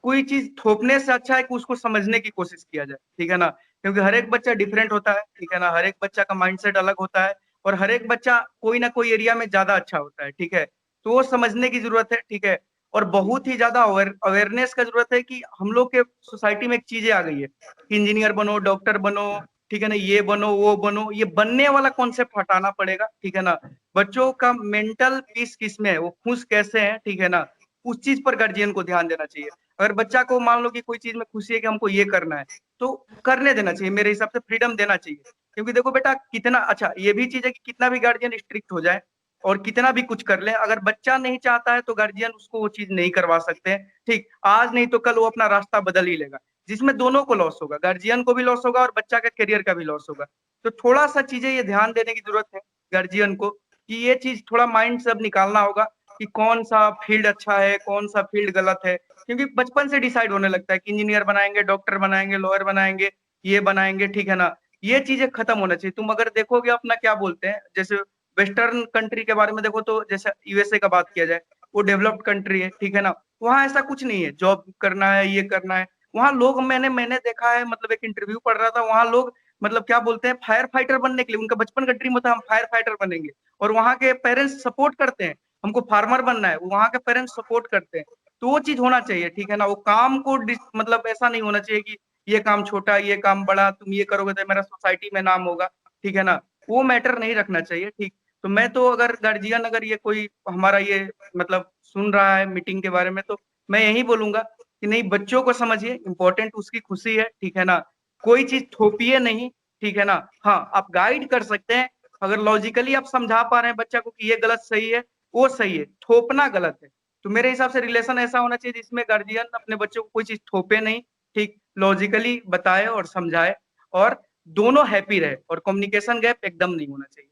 कोई चीज थोपने से अच्छा है कि उसको समझने की कोशिश किया जाए, ठीक है ना। क्योंकि हर एक बच्चा डिफरेंट होता है, ठीक है ना, हर एक बच्चा का माइंडसेट अलग होता है, और हर एक बच्चा कोई ना कोई एरिया में ज्यादा अच्छा होता है, ठीक है। तो वो समझने की जरूरत है, ठीक है। और बहुत ही ज्यादा अवेयरनेस का जरूरत है कि हम लोग के सोसाइटी में एक चीजें आ गई है कि इंजीनियर बनो, डॉक्टर बनो, ठीक है ना, ये बनो वो बनो, ये बनने वाला कॉन्सेप्ट हटाना पड़ेगा, ठीक है ना। बच्चों का मेंटल पीस किसमें है, वो खुश कैसे है, ठीक है ना, उस चीज पर गार्जियन को ध्यान देना चाहिए। अगर बच्चा को मान लो कि कोई चीज में खुशी है कि हमको ये करना है, तो करने देना चाहिए, मेरे हिसाब से फ्रीडम देना चाहिए। क्योंकि देखो बेटा कितना अच्छा ये भी चीज है कि कितना भी गार्जियन स्ट्रिक्ट हो जाए और कितना भी कुछ कर ले, अगर बच्चा नहीं चाहता है तो गार्जियन उसको वो चीज नहीं करवा सकते हैं, ठीक। आज नहीं तो कल वो अपना रास्ता बदल ही लेगा, जिसमें दोनों को लॉस होगा, गार्जियन को भी लॉस होगा और बच्चा का करियर का भी लॉस होगा। तो थोड़ा सा चीजें ये ध्यान देने की जरूरत है गार्जियन को, कि ये चीज थोड़ा माइंड से अब निकालना होगा कि कौन सा फील्ड अच्छा है, कौन सा फील्ड गलत है। क्योंकि बचपन से डिसाइड होने लगता है कि इंजीनियर बनाएंगे, डॉक्टर बनाएंगे, लॉयर बनाएंगे, ये बनाएंगे, ठीक है ना। ये चीजें खत्म होना चाहिए। तुम अगर देखोगे अपना क्या बोलते हैं, जैसे वेस्टर्न कंट्री के बारे में देखो, तो जैसे यूएसए का बात किया जाए, वो डेवलप्ड कंट्री है, ठीक है ना। वहाँ ऐसा कुछ नहीं है जॉब करना है ये करना है। वहाँ लोग मैंने देखा है, मतलब एक इंटरव्यू पढ़ रहा था, वहाँ लोग मतलब क्या बोलते हैं, फायर फाइटर बनने के लिए उनका बचपन का ड्रीम होता है हम फायर फाइटर बनेंगे, और वहाँ के पेरेंट्स सपोर्ट करते हैं, हमको फार्मर बनना है, वहाँ के पेरेंट्स सपोर्ट करते हैं। तो वो चीज होना चाहिए, ठीक है ना। वो काम को मतलब ऐसा नहीं होना चाहिए कि ये काम छोटा ये काम बड़ा, तुम ये करोगे तो मेरा सोसाइटी में नाम होगा, ठीक है ना। वो मैटर नहीं रखना चाहिए, ठीक। तो मैं तो अगर गार्जियन अगर ये कोई हमारा ये मतलब सुन रहा है मीटिंग के बारे में, तो मैं यही बोलूंगा कि नहीं, बच्चों को समझिए, इंपॉर्टेंट उसकी खुशी है, ठीक है ना। कोई चीज थोपिए नहीं, ठीक है ना। हाँ, आप गाइड कर सकते हैं, अगर लॉजिकली आप समझा पा रहे हैं बच्चा को कि ये गलत सही है, वो सही है, थोपना गलत है। तो मेरे हिसाब से रिलेशन ऐसा होना चाहिए जिसमें गार्जियन अपने बच्चों को कोई चीज थोपे नहीं, ठीक, लॉजिकली बताए और समझाए, और दोनों हैप्पी रहे, और कम्युनिकेशन गैप एकदम नहीं होना चाहिए।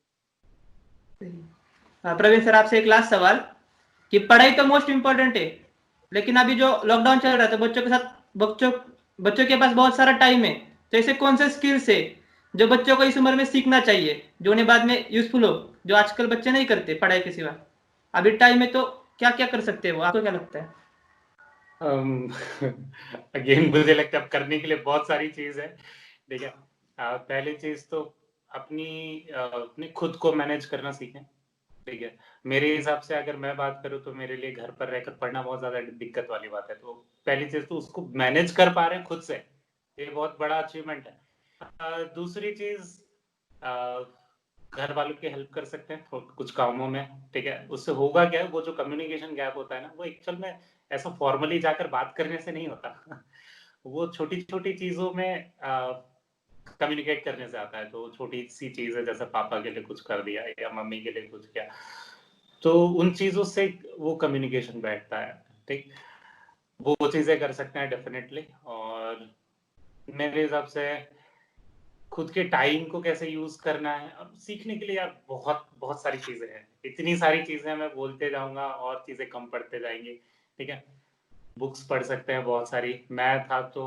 प्रवीण सर, आपसे एक लास्ट सवाल कि पढ़ाई तो मोस्ट इम्पोर्टेंट है, लेकिन अभी जो लॉकडाउन चल रहा है तो बच्चों के साथ बच्चों के पास बहुत सारा टाइम है, तो ऐसे कौन से स्किल्स है जो बच्चों को इस उम्र में सीखना चाहिए जो उन्हें बाद में यूजफुल हो, जो आजकल बच्चे नहीं करते पढ़ाई के सिवा? अभी टाइम में तो क्या क्या कर सकते हैं वो, आपको क्या लगता है? अगेन मुझे लगता है अब करने के लिए बहुत सारी चीज है, ठीक है। पहली चीज तो अपनी खुद को मैनेज करना सीखें, ठीक है। मेरे हिसाब से अगर मैं बात करूं तो मेरे लिए घर पर रहकर पढ़ना बहुत ज्यादा दिक्कत वाली बात है, तो पहली चीज तो उसको मैनेज कर पा रहे हैं खुद से, ये बहुत बड़ा अचीवमेंट है। दूसरी चीज, घर वालों की हेल्प कर सकते हैं कुछ कामों में, ठीक है। उससे होगा क्या, वो जो कम्युनिकेशन गैप होता है ना, वो एक्चुअल में ऐसा फॉर्मली जाकर बात करने से नहीं होता वो छोटी छोटी चीजों में कम्युनिकेट करने से आता है। तो छोटी सी चीज है, जैसे पापा के लिए कुछ कर दिया या मम्मी के लिए कुछ किया, तो उन चीजों से वो कम्युनिकेशन बैठता है, ठीक। वो चीजें कर सकते हैं डेफिनेटली। और मेरे हिसाब से खुद के टाइम को कैसे यूज करना है, अब सीखने के लिए यार बहुत बहुत सारी चीजें हैं, इतनी सारी चीजें मैं बोलते जाऊंगा और चीजें कम पढ़ते जाएंगे, ठीक है। बुक्स पढ़ सकते हैं बहुत सारी। मैं था तो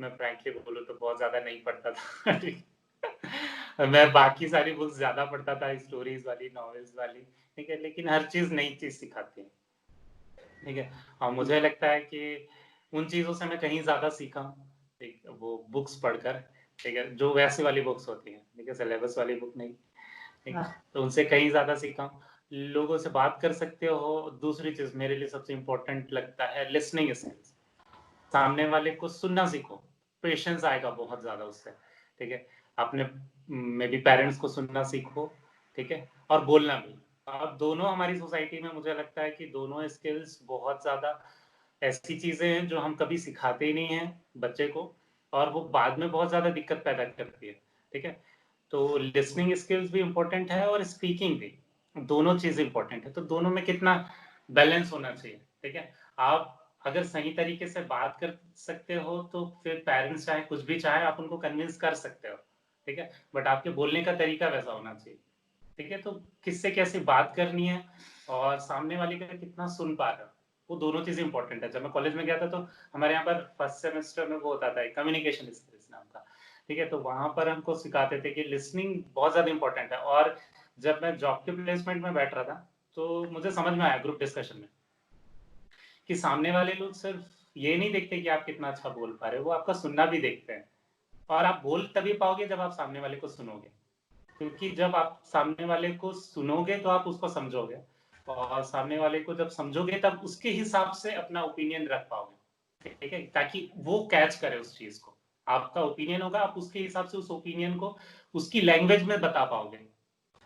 मैं फ्रैंकली बोलूँ तो बहुत ज्यादा नहीं पढ़ता था मैं बाकी सारी बुक्स ज्यादा पढ़ता था, स्टोरीज वाली, नॉवेल्स वाली, ठीक है। लेकिन हर चीज नई चीज सिखाती है, ठीक है। और मुझे लगता है कि उन चीजों से मैं कहीं ज्यादा सीखा हूँ, ठीक, वो बुक्स पढ़कर, ठीक है, जो वैसी वाली बुक्स होती हैं, ठीक है, सिलेबस वाली बुक नहीं, ठीक। हाँ। तो उनसे कहीं ज्यादा सीखा हूँ। लोगों से बात कर सकते हो। दूसरी चीज मेरे लिए सबसे इम्पोर्टेंट लगता है लिसनिंग स्किल्स। सामने वाले को सुनना सीखो, पेशेंस आएगा बहुत ज्यादा उससे, ठीक है। अपने मे बी पेरेंट्स को सुनना सीखो, ठीक है, और बोलना भी। अब दोनों हमारी सोसाइटी में मुझे लगता है कि दोनों स्किल्स बहुत ज्यादा ऐसी चीजें हैं जो हम कभी सिखाते ही नहीं हैं बच्चे को, और वो बाद में बहुत ज्यादा दिक्कत पैदा करती है, ठीक है। तो लिसनिंग स्किल्स भी इम्पोर्टेंट है और स्पीकिंग भी, दोनों चीज इम्पोर्टेंट है। तो दोनों में कितना बैलेंस होना चाहिए, ठीक है। आप अगर सही तरीके से बात कर सकते हो तो फिर पेरेंट्स चाहे कुछ भी चाहे आप उनको कन्विंस कर सकते हो, ठीक है, बट आपके बोलने का तरीका वैसा होना चाहिए, ठीक है। तो किससे कैसे बात करनी है और सामने वाले का कितना सुन पा रहा है, वो दोनों चीजें इंपॉर्टेंट है। जब मैं कॉलेज में गया था तो हमारे यहाँ पर फर्स्ट सेमेस्टर में वो होता था कम्युनिकेशन स्किल्स नाम का, ठीक है। तो वहां पर हमको सिखाते थे कि लिसनिंग बहुत ज्यादा इंपॉर्टेंट है। और जब मैं जॉब के प्लेसमेंट में बैठ रहा था तो मुझे समझ में आया ग्रुप डिस्कशन में कि सामने वाले लोग सिर्फ ये नहीं देखते कि आप कितना अच्छा बोल पा रहे हो, वो आपका सुनना भी देखते हैं। और आप बोल तभी पाओगे जब आप सामने वाले को सुनोगे, क्योंकि जब आप सामने वाले को सुनोगे तो आप उसको समझोगे, और सामने वाले को जब समझोगे तब उसके हिसाब से अपना ओपिनियन रख पाओगे, ठीक है, ताकि वो कैच करे उस चीज को। आपका ओपिनियन होगा, आप उसके हिसाब से उस ओपिनियन को उसकी लैंग्वेज में बता पाओगे,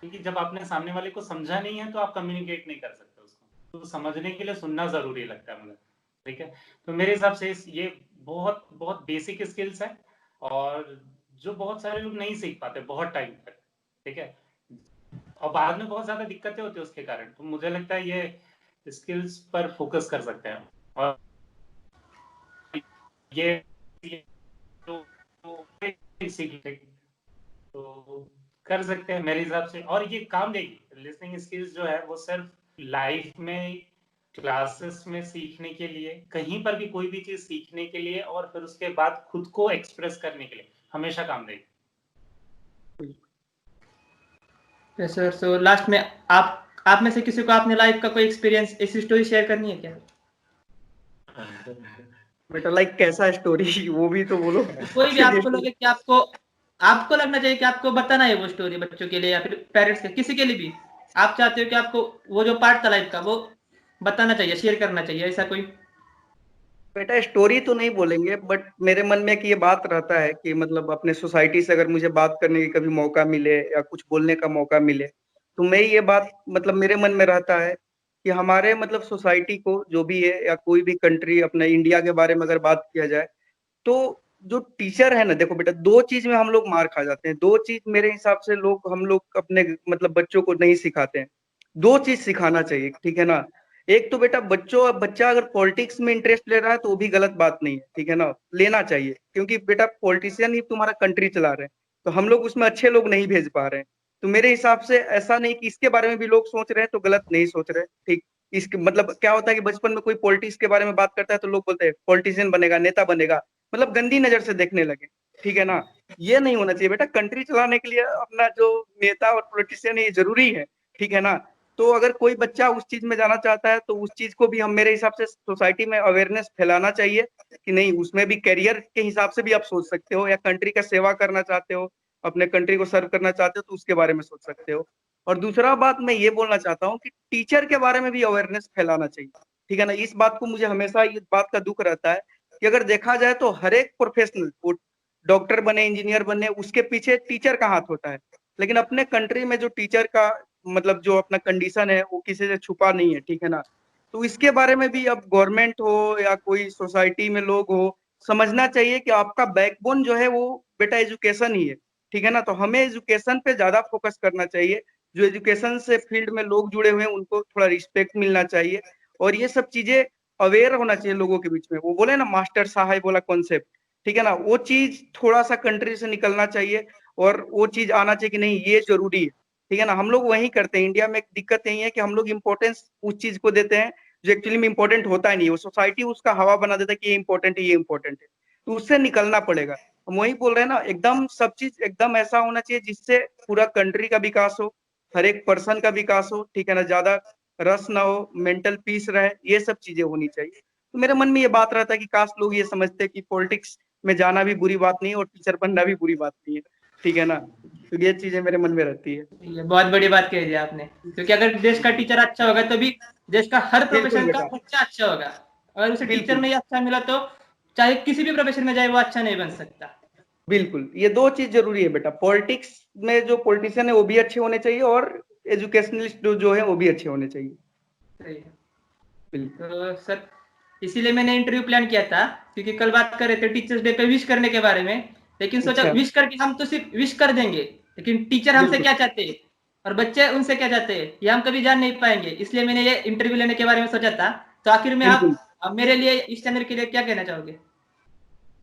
क्योंकि जब आपने सामने वाले को समझा नहीं है तो आप कम्युनिकेट नहीं कर सकते उसको। तो समझने के लिए सुनना जरूरी लगता है मुझे, ठीक है। तो मेरे हिसाब से ये बहुत बहुत बेसिक स्किल्स है, और जो बहुत सारे लोग नहीं सीख पाते बहुत टाइम तक, ठीक है, और बाद में बहुत ज्यादा दिक्कतें होती है उसके कारण। तो मुझे लगता है ये स्किल्स पर फोकस कर सकते हैं, और ये तो सीख तो कर सकते हैं मेरे हिसाब से, और ये काम देगी। लिसनिंग स्किल्स जो है वो सिर्फ लाइफ में क्लासेस में सीखने के लिए, कहीं पर भी कोई भी चीज सीखने के लिए, और फिर उसके बाद खुद को एक्सप्रेस करने के लिए हमेशा काम देगी। सर, सो लास्ट में आप में से किसी को आपने लाइफ का कोई एक्सपीरियंस, ऐसी स्टोरी शेयर करनी है क्या? बेटा लाइक कैसा स्टोरी वो भी तो बोलो। कोई भी आपको लगे कि आपको लगना चाहिए कि आपको बताना है वो स्टोरी बच्चों के लिए या फिर पेरेंट्स के, किसी के लिए भी आप चाहते हो कि आपको वो जो पार्ट था लाइफ का वो बताना चाहिए, शेयर करना चाहिए, ऐसा कोई? बेटा स्टोरी तो नहीं बोलेंगे, बट मेरे मन में कि ये बात रहता है कि मतलब अपने सोसाइटी से अगर मुझे बात करने की कभी मौका मिले या कुछ बोलने का मौका मिले, तो मैं ये बात मतलब मेरे मन में रहता है कि हमारे मतलब सोसाइटी को जो भी है या कोई भी कंट्री अपने इंडिया के बारे में अगर बात किया जाए, तो जो टीचर है ना, देखो बेटा दो चीज में हम लोग मार खा जाते हैं। दो चीज मेरे हिसाब से हम लोग अपने मतलब बच्चों को नहीं सिखाते हैं। दो चीज सिखाना चाहिए, ठीक है ना। एक तो बेटा बच्चा अगर पॉलिटिक्स में इंटरेस्ट ले रहा है तो वो भी गलत बात नहीं है, ठीक है ना, लेना चाहिए, क्योंकि बेटा पॉलिटिशियन ही तुम्हारा कंट्री चला रहे हैं, तो हम लोग उसमें अच्छे लोग नहीं भेज पा रहे हैं। तो मेरे हिसाब से ऐसा नहीं कि इसके बारे में भी लोग सोच रहे हैं तो गलत नहीं सोच रहे, ठीक। इसके मतलब क्या होता है कि बचपन में कोई पॉलिटिक्स के बारे में बात करता है तो लोग बोलते हैं पॉलिटिशियन बनेगा, नेता बनेगा, मतलब गंदी नजर से देखने लगे, ठीक है ना। ये नहीं होना चाहिए बेटा, कंट्री चलाने के लिए अपना जो नेता और पॉलिटिशियन है ये जरूरी है, ठीक है ना। तो अगर कोई बच्चा उस चीज में जाना चाहता है तो उस चीज को भी हम मेरे हिसाब से सोसाइटी में अवेयरनेस फैलाना चाहिए कि नहीं, उसमें भी करियर के हिसाब से भी आप सोच सकते हो, या कंट्री का सेवा करना चाहते हो, अपने कंट्री को सर्व करना चाहते हो तो उसके बारे में सोच सकते हो। और दूसरा बात मैं ये बोलना चाहता हूँ कि टीचर के बारे में भी अवेयरनेस फैलाना चाहिए, ठीक है ना। इस बात को मुझे हमेशा इस बात का दुख रहता है कि अगर देखा जाए तो हर एक प्रोफेशनल, वो डॉक्टर बने इंजीनियर बने, उसके पीछे टीचर का हाथ होता है। लेकिन अपने कंट्री में जो टीचर का मतलब जो अपना कंडीशन है वो किसी से छुपा नहीं है, ठीक है ना। तो इसके बारे में भी अब गवर्नमेंट हो या कोई सोसाइटी में लोग हो, समझना चाहिए कि आपका बैकबोन जो है वो बेटा एजुकेशन ही है, ठीक है ना। तो हमें एजुकेशन पे ज्यादा फोकस करना चाहिए। जो एजुकेशन से फील्ड में लोग जुड़े हुए हैं उनको थोड़ा रिस्पेक्ट मिलना चाहिए, और ये सब चीजें अवेयर होना चाहिए लोगों के बीच में। वो बोले ना मास्टर साहब बोला कॉन्सेप्ट, ठीक है ना, वो चीज थोड़ा सा कंट्री से निकलना चाहिए, और वो चीज आना चाहिए कि नहीं ये जरूरी है, ठीक है ना। हम लोग वही करते हैं, इंडिया में एक दिक्कत यही है कि हम लोग इंपॉर्टेंस उस चीज को देते हैं जो एक्चुअली में इंपॉर्टेंट होता ही नहीं। वो सोसाइटी उसका हवा बना देता है कि ये इंपॉर्टेंट है, ये इंपॉर्टेंट है, तो उससे निकलना पड़ेगा। हम वही बोल रहे हैं ना, एकदम सब चीज एकदम ऐसा होना चाहिए जिससे पूरा कंट्री का विकास हो, हर एक पर्सन का विकास हो, ठीक है ना, ज्यादा रस ना हो, मेंटल पीस रहे, ये सब चीजें होनी चाहिए। तो मेरे मन में ये बात रहता है कि काश लोग ये समझते कि पॉलिटिक्स में जाना भी बुरी बात नहीं है और टीचर बनना भी बुरी बात नहीं है, ठीक है ना। तो ये चीजें मेरे मन में रहती है। ये बहुत बड़ी बात कह दी आपने, क्योंकि अगर देश का टीचर अच्छा होगा तो भी देश का हर बिल्कुल प्रोफेशन का बेटा, बच्चा अच्छा होगा। अगर उसे टीचर बिल्कुल नहीं अच्छा मिला तो चाहे किसी भी प्रोफेशन में जाए वो अच्छा नहीं बन सकता। बिल्कुल, ये दो चीज जरूरी है बेटा। पॉलिटिक्स में जो पॉलिटिशियन है वो भी अच्छे होने चाहिए, और एजुकेशनलिस्ट जो है वो भी अच्छे होने चाहिए। सही है। बिल्कुल। तो सर इसीलिए मैंने इंटरव्यू प्लान किया था, क्योंकि कल बात कर रहे थे टीचर्स डे पे विश करने के बारे में, लेकिन सोचा अच्छा, विश करके हम तो सिर्फ विश कर देंगे, लेकिन टीचर हमसे बिल्कुल क्या चाहते हैं और बच्चे उनसे क्या चाहते हैं ये हम कभी जान नहीं पाएंगे। इसलिए मैंने ये इंटरव्यू लेने के बारे में सोचा था। तो आखिर में बिल्कुल आप मेरे लिए इस चैनल के लिए क्या कहना चाहोगे?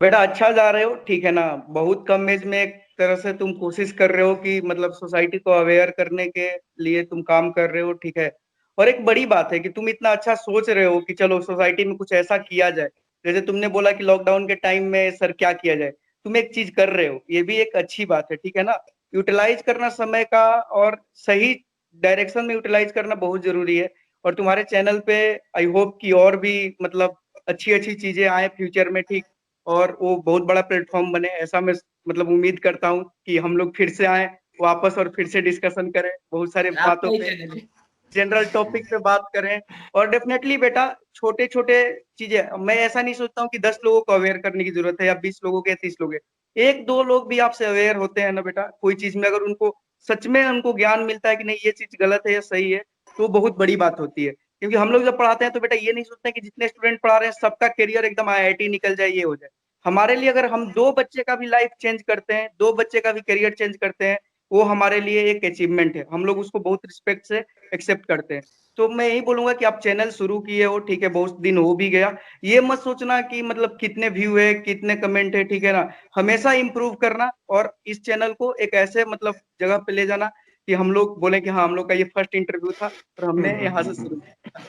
बेटा, अच्छा जा रहे हो, ठीक है ना। बहुत कम एज में एक तरह से तुम कोशिश कर रहे हो कि मतलब सोसाइटी को अवेयर करने के लिए तुम काम कर रहे हो, ठीक है। और एक बड़ी बात है कि तुम इतना अच्छा सोच रहे हो कि चलो सोसाइटी में कुछ ऐसा किया जाए। जैसे तुमने बोला कि लॉकडाउन के टाइम में सर क्या किया जाए, तुम एक चीज कर रहे हो, ये भी एक अच्छी बात है, ठीक है ना। यूटिलाइज करना समय का, और सही डायरेक्शन में यूटिलाइज करना बहुत जरूरी है। और तुम्हारे चैनल पे आई होप कि और भी मतलब अच्छी अच्छी चीजें आए फ्यूचर में, ठीक। और वो बहुत बड़ा प्लेटफॉर्म बने, ऐसा मैं मतलब उम्मीद करता हूँ कि हम लोग फिर से आए वापस और फिर से डिस्कशन करें बहुत सारे आपका बातों ही पे, चैनल है। जनरल टॉपिक पे बात करें। और डेफिनेटली बेटा, छोटे छोटे चीजें, मैं ऐसा नहीं सोचता हूँ कि 10 लोगों को अवेयर करने की जरूरत है, या 20 लोगों के, 30 लोग है। एक दो लोग भी आपसे अवेयर होते हैं ना बेटा, कोई चीज में अगर उनको सच में उनको ज्ञान मिलता है कि नहीं ये चीज गलत है या सही है, तो बहुत बड़ी बात होती है। क्योंकि हम लोग जब पढ़ाते हैं तो बेटा ये नहीं सोचते कि जितने स्टूडेंट पढ़ा रहे हैं सबका करियर एकदम आईआईटी निकल जाए, ये हो जाए। हमारे लिए अगर हम दो बच्चे का भी लाइफ चेंज करते हैं, दो बच्चे का भी करियर चेंज करते हैं, वो हमारे लिए एक अचीवमेंट है, हम लोग उसको बहुत रिस्पेक्ट से एक्सेप्ट करते हैं। तो मैं यही बोलूंगा कि आप चैनल शुरू किए हो, ठीक है, बहुत दिन हो भी गया। ये मत सोचना कि मतलब कितने व्यू है, कितने कमेंट है, ठीक है ना। हमेशा इंप्रूव करना, और इस चैनल को एक ऐसे मतलब जगह पे ले जाना कि हम लोग बोले कि हाँ, हम लोग का ये फर्स्ट इंटरव्यू था और हमने यहाँ से शुरू किया।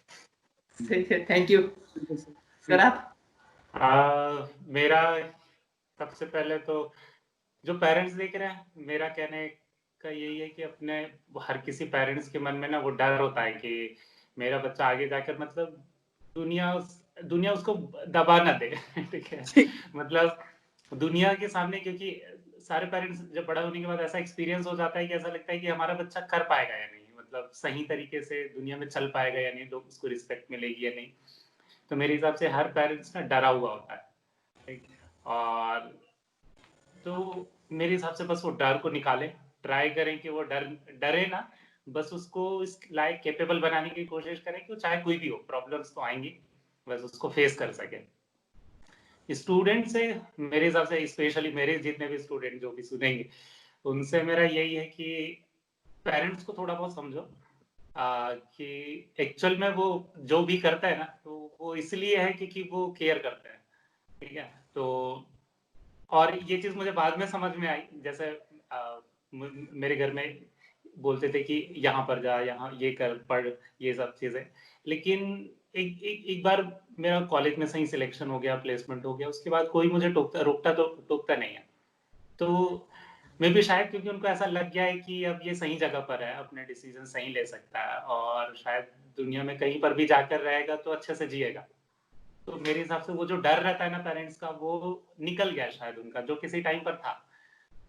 सही है, थैंक यू। बिल्कुल सही, सर बिल्कुल। आप? मेरा सबसे पहले तो जो पेरेंट्स देख रहे हैं, मेरा कहने का यही है कि अपने हर किसी पेरेंट्स के मन में ना वो डर होता है कि मेरा बच्चा आगे जाकर मतलब दुनिया उसको दबा ना दे ठीक है। मतलब दुनिया के सामने, क्योंकि सारे पेरेंट्स जब बड़ा होने के बाद ऐसा एक्सपीरियंस हो जाता है कि ऐसा लगता है कि हमारा बच्चा कर पाएगा या नहीं, मतलब सही तरीके से दुनिया में चल पाएगा या नहीं, लोग उसको रिस्पेक्ट मिलेगी या नहीं। तो मेरे हिसाब से हर पेरेंट्स ना डरा हुआ होता है, ठीक। और तो मेरे हिसाब से बस वो डर को निकाले, ट्राई करें कि वो डरे ना, बस उसको इस लायक कैपेबल बनाने की कोशिश करें कि वो चाहे कोई भी हो, प्रॉब्लम्स तो आएंगी, बस उसको फेस कर सके। स्टूडेंट से मेरे हिसाब से, स्पेशली मेरे जितने भी स्टूडेंट जो भी सुनेंगे, उनसे मेरा यही है कि पेरेंट्स को थोड़ा बहुत समझो कि एक्चुअल में वो जो भी करता है ना, तो वो इसलिए है क्योंकि वो केयर करता है, ठीक है। तो और ये चीज मुझे बाद में समझ में आई, जैसे मेरे घर में बोलते थे कि यहाँ पर जा, यहाँ ये कर, पढ़, ये सब चीजें। लेकिन एक बार मेरा कॉलेज में सही सिलेक्शन हो गया, प्लेसमेंट हो गया, उसके बाद कोई मुझे टोकता नहीं है। तो मैं भी शायद क्योंकि उनको ऐसा लग गया है कि अब ये सही जगह पर है, अपने डिसीजन सही ले सकता है, और शायद दुनिया में कहीं पर भी जाकर रहेगा तो अच्छे से जिएगा। तो मेरे हिसाब से वो जो डर रहता है ना पेरेंट्स का, वो निकल गया शायद उनका, जो किसी टाइम पर था।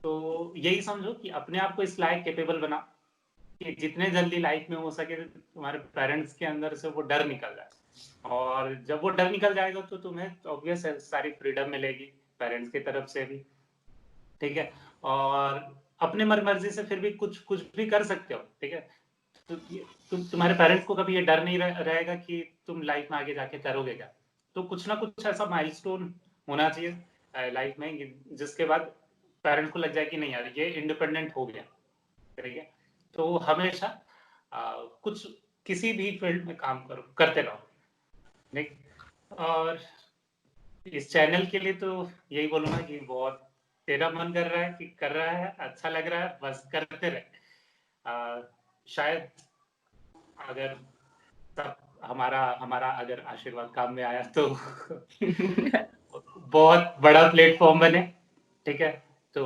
तो यही समझो कि अपने आप को इस लायक कैपेबल बना कि जितने जल्दी लाइफ में हो सके तुम्हारे पेरेंट्स के अंदर से वो डर निकल जाए। और जब वो डर निकल जाएगा तो तुम्हें ऑब्वियस है सारी फ्रीडम मिलेगी पेरेंट्स की तरफ से भी, ठीक है। और अपने मर्जी से फिर भी कुछ कुछ भी कर सकते हो, ठीक है। तो तुम्हारे पेरेंट्स को कभी ये डर नहीं रहेगा कि तुम लाइफ में आगे जाके करोगे क्या। तो कुछ ना कुछ ऐसा माइलस्टोन होना चाहिए लाइफ में जिसके बाद पेरेंट्स को लग जाए कि नहीं यार ये इंडिपेंडेंट हो गया, ठीक है। तो हमेशा कुछ किसी भी फील्ड में काम करते रहो, नहीं। और इस चैनल के लिए तो यही बोलूंगा कि बहुत तेरा मन कर रहा है कि कर रहा है, अच्छा लग रहा है, बस करते रहे। शायद अगर सब हमारा हमारा अगर आशीर्वाद काम में आया तो बहुत बड़ा प्लेटफॉर्म बने, ठीक है। तो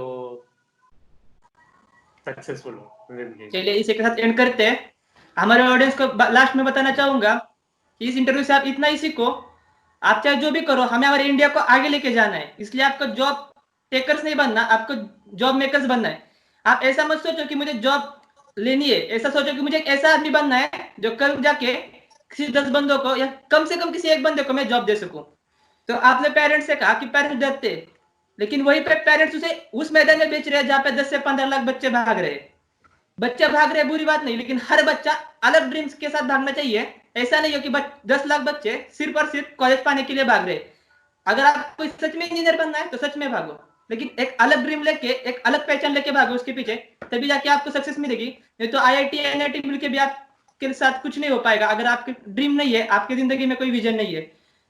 सक्सेसफुल हो जिंदगी। चलिए इसी के साथ एंड करते हैं। हमारे ऑडियंस को लास्ट में बताना चाहूंगा कि इस इंटरव्यू से आप इतना ही सीखो, आप चाहे जो भी करो, हमें हमारे इंडिया को आगे लेके जाना है, इसलिए आपको जॉब टेकर्स नहीं बनना, आपको जॉब मेकर्स बनना है। आप ऐसा मत सोचो कि मुझे जॉब लेनी है, ऐसा सोचो कि मुझे एक ऐसा आदमी बनना है जो कल जाके किसी 10 बंदों को या कम से कम किसी एक बंदे को मैं जॉब दे सकूं। तो आपने पेरेंट्स से कहा कि पेरेंट्स डरते, लेकिन वही पे पेरेंट्स उसे उस मैदान में बेच रहे हैं जहाँ पे 10 से 15 लाख बच्चे भाग रहे हैं। बच्चे भाग रहे हैं बुरी बात नहीं, लेकिन हर बच्चा अलग ड्रीम्स के साथ भागना चाहिए। ऐसा नहीं हो कि 10 लाख बच्चे सिर्फ और सिर्फ कॉलेज पाने के लिए भाग रहे हैं। अगर आपको सच में इंजीनियर बनना है तो सच में भागो, लेकिन एक अलग ड्रीम लेके, एक अलग पहचान लेके भागो उसके पीछे, तभी जाके आपको सक्सेस मिलेगी। नहीं तो आईआईटी एनआईटी मिलके भी आपके साथ कुछ नहीं हो पाएगा अगर आपकी ड्रीम नहीं है, आपकी जिंदगी में कोई विजन नहीं है।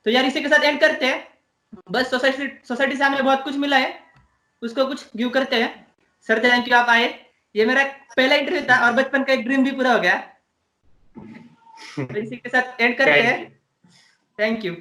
तो यार इसी के साथ एंड करते हैं। बस सोसाइटी से हमें बहुत कुछ मिला है, उसको कुछ गिव करते हैं। सर थैंक यू, आप आए। ये मेरा पहला इंटरव्यू था और बचपन का एक ड्रीम भी पूरा हो गया। तो इसी के साथ एंड करते हैं। Thank you.